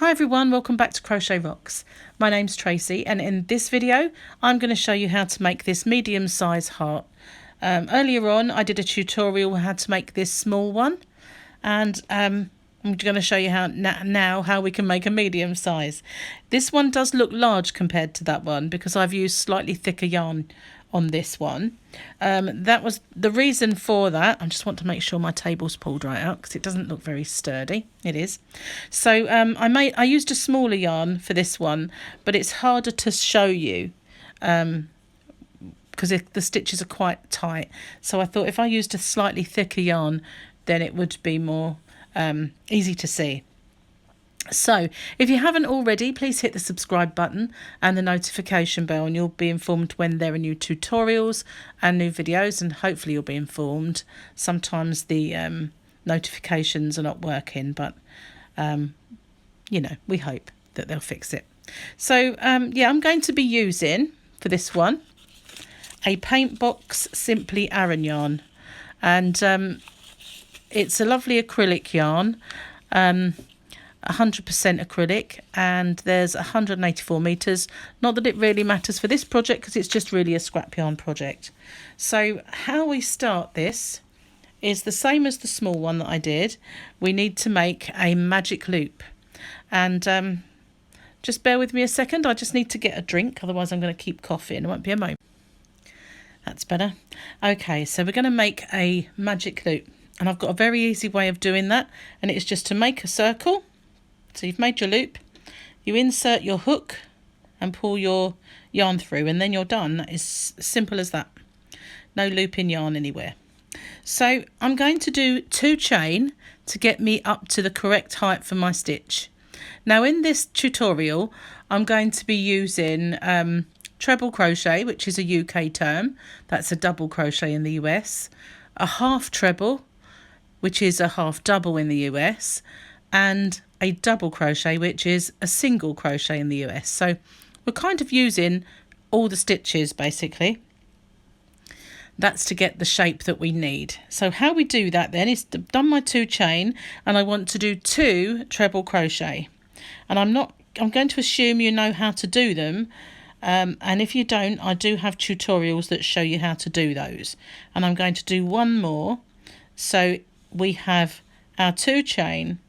Hi everyone, welcome back to Crochet Rocks. My name's Tracy, and in this video I'm going to show you how to make this medium size heart. Earlier on I did a tutorial on how to make this small one, and I'm going to show you how now how we can make a medium size. This one does look large compared to that one because I've used slightly thicker yarn on this one. That was the reason for that. I just want to make sure my table's pulled right out because it doesn't look very sturdy. It is. So I used a smaller yarn for this one, but it's harder to show you because the stitches are quite tight. So I thought if I used a slightly thicker yarn, then it would be more easy to see. So if you haven't already, please hit the subscribe button and the notification bell, and you'll be informed when there are new tutorials and new videos, and hopefully you'll be informed. Sometimes the notifications are not working, but we hope that they'll fix it. So yeah, I'm going to be using for this one a Paint Box Simply Aran yarn, and it's a lovely acrylic yarn. 100% acrylic, and there's 184 meters. Not that it really matters for this project because it's just really a scrap yarn project. So how we start this is the same as the small one that I did. We need to make a magic loop, and just bear with me a second. I just need to get a drink, otherwise I'm going to keep coughing. It won't be a moment. That's better. Okay, so we're going to make a magic loop, and I've got a very easy way of doing that, and it's just to make a circle. So you've made your loop, you insert your hook and pull your yarn through, and then you're done. That is simple as that. No looping yarn anywhere. So I'm going to do 2 chain to get me up to the correct height for my stitch. Now in this tutorial I'm going to be using treble crochet, which is a UK term. That's a double crochet in the US. A half treble, which is a half double in the US, and a double crochet, which is a single crochet in the US. So we're kind of using all the stitches basically. That's to get the shape that we need. So how we do that then is done my 2 chain, and I want to do 2 treble crochet. And I'm going to assume you know how to do them. And if you don't, I do have tutorials that show you how to do those. And I'm going to do 1 more. So we have our 2 chain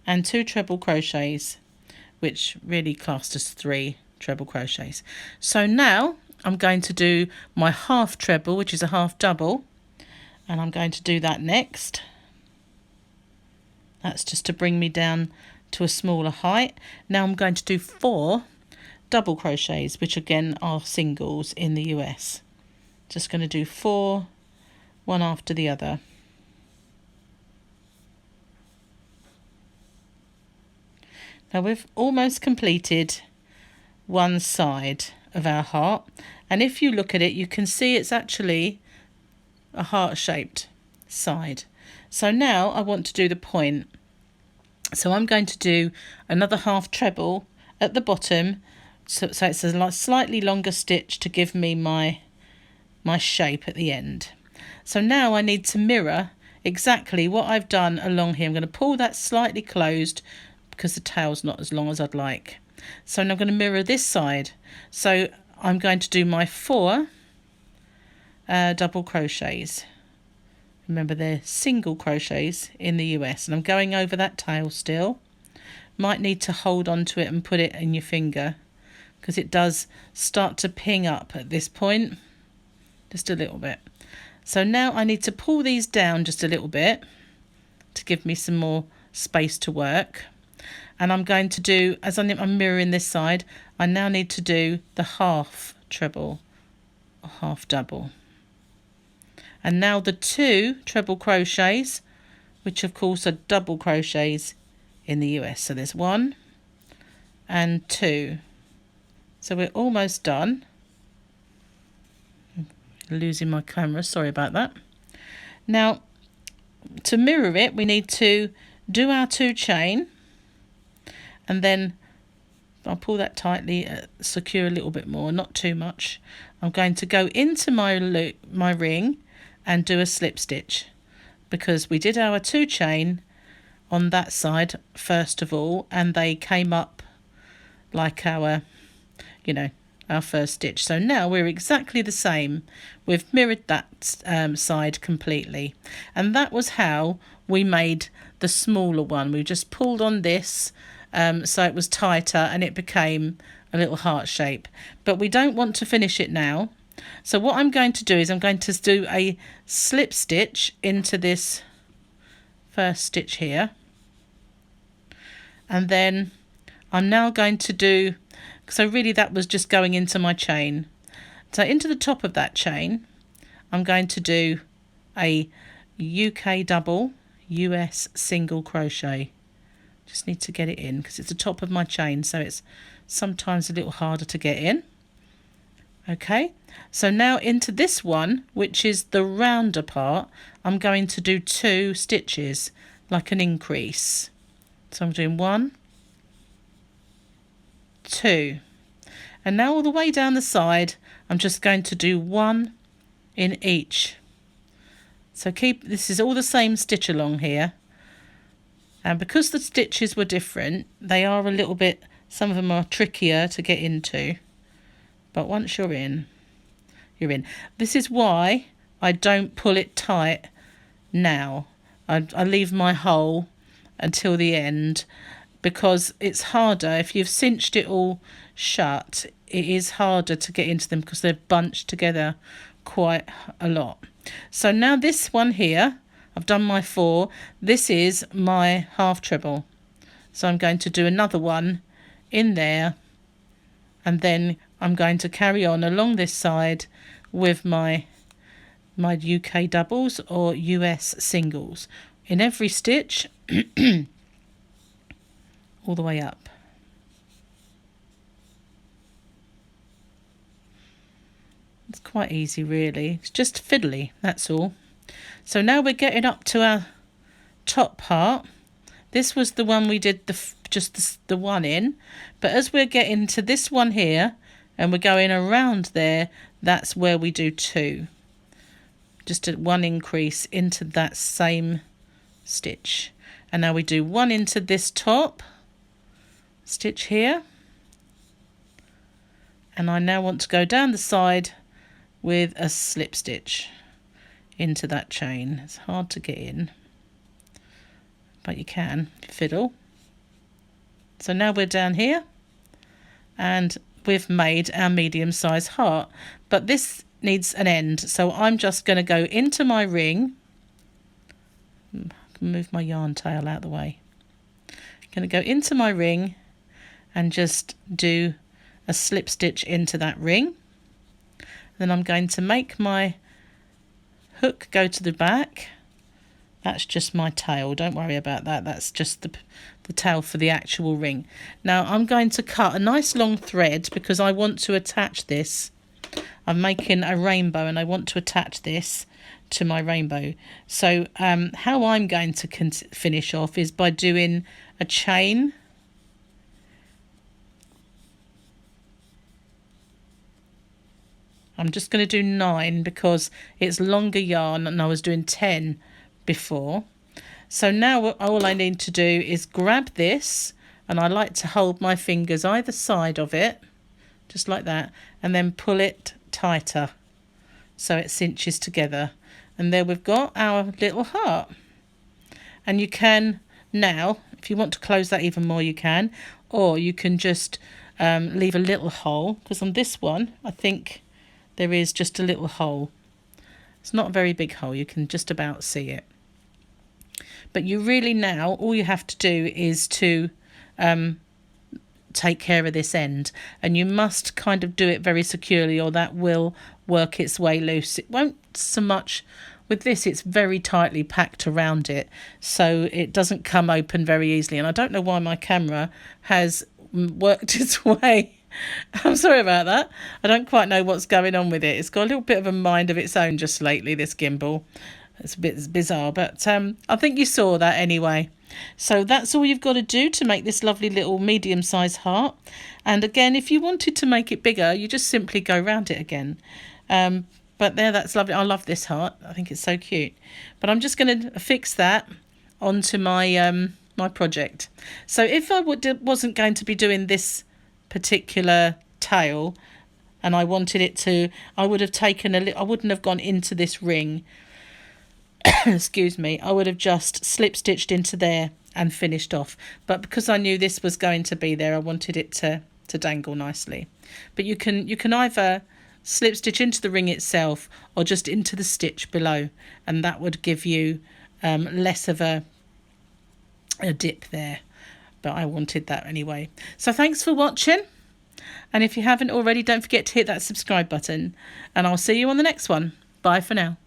and 2 treble crochets, which really classed as 3 treble crochets. So now I'm going to do my half treble, which is a half double, and I'm going to do that next. That's just to bring me down to a smaller height. Now I'm going to do 4 double crochets, which again are singles in the US. Just going to do 4, one after the other. Now we've almost completed one side of our heart, and if you look at it you can see it's actually a heart-shaped side. So now I want to do the point. So I'm going to do another half treble at the bottom, so it's a slightly longer stitch to give me my shape at the end. So now I need to mirror exactly what I've done along here. I'm going to pull that slightly closed because the tail's not as long as I'd like. So now I'm going to mirror this side. So I'm going to do my 4 double crochets. Remember, they're single crochets in the US, and I'm going over that tail still. Might need to hold on to it and put it in your finger because it does start to ping up at this point, just a little bit. So now I need to pull these down just a little bit to give me some more space to work. And I'm going to do, as I'm mirroring this side, I now need to do the half treble or half double. And now the 2 treble crochets, which of course are double crochets in the US. So there's 1 and 2. So we're almost done. Losing my camera, sorry about that. Now to mirror it we need to do our 2 chain, and then I'll pull that tightly, secure a little bit more, not too much. I'm going to go into my loop, my ring, and do a slip stitch, because we did our 2 chain, on that side first of all, and they came up like our, you know, our first stitch. So now we're exactly the same. We've mirrored that side completely, and that was how we made the smaller one. We just pulled on this so it was tighter and it became a little heart shape. But we don't want to finish it now. So what I'm going to do is I'm going to do a slip stitch into this first stitch here, and then I'm now going to do, so really that was just going into my chain. So into the top of that chain I'm going to do a UK double, US single crochet. Just need to get it in because it's the top of my chain, so it's sometimes a little harder to get in. Okay, so now into this one, which is the rounder part, I'm going to do 2 stitches like an increase. So I'm doing 1, 2, and now all the way down the side I'm just going to do 1 in each. So this is all the same stitch along here, and because the stitches were different, they are a little bit, some of them are trickier to get into, but once you're in, you're in. This is why I don't pull it tight now. I leave my hole until the end, because it's harder if you've cinched it all shut. It is harder to get into them because they're bunched together quite a lot. So now this one here, I've done my 4. This is my half treble, so I'm going to do another one in there, and then I'm going to carry on along this side with my UK doubles or US singles in every stitch all the way up. It's quite easy really, it's just fiddly, that's all. So now we're getting up to our top part. This was the one we did the one in, but as we're getting to this one here and we're going around there, that's where we do 2, just 1 increase into that same stitch. And now we do 1 into this top stitch here, and I now want to go down the side with a slip stitch into that chain. It's hard to get in, but you can fiddle. So now we're down here and we've made our medium-sized heart, but this needs an end, so I'm just going to go into my ring. Move my yarn tail out of the way. I'm going to go into my ring and just do a slip stitch into that ring. Then I'm going to make my hook go to the back. That's just my tail, don't worry about that. That's just the tail for the actual ring. Now I'm going to cut a nice long thread because I want to attach this. I'm making a rainbow and I want to attach this to my rainbow. So how I'm going to finish off is by doing a chain. I'm just going to do 9 because it's longer yarn and I was doing 10 before. So now all I need to do is grab this, and I like to hold my fingers either side of it, just like that, and then pull it tighter so it cinches together. And there we've got our little heart. And you can now, if you want to close that even more, you can, or you can just leave a little hole, because on this one I think there is just a little hole. It's not a very big hole, you can just about see it. But you really now, all you have to do is to take care of this end, and you must kind of do it very securely or that will work its way loose. It won't so much with this, it's very tightly packed around it, so it doesn't come open very easily. And I don't know why my camera has worked its way. I'm sorry about that. I don't quite know what's going on with it. It's got a little bit of a mind of its own just lately, this gimbal. It's a bit bizarre, but I think you saw that anyway. So that's all you've got to do to make this lovely little medium-sized heart. And again, if you wanted to make it bigger, you just simply go round it again. But there, that's lovely. I love this heart. I think it's so cute. But I'm just going to fix that onto my my project. So if I wasn't going to be doing this particular tail and I wanted it to, I would have taken I wouldn't have gone into this ring. Excuse me. I would have just slip stitched into there and finished off. But because I knew this was going to be there, I wanted it to dangle nicely. But you can either slip stitch into the ring itself or just into the stitch below, and that would give you less of a dip there. But I wanted that anyway. So thanks for watching, and if you haven't already, don't forget to hit that subscribe button, and I'll see you on the next one. Bye for now.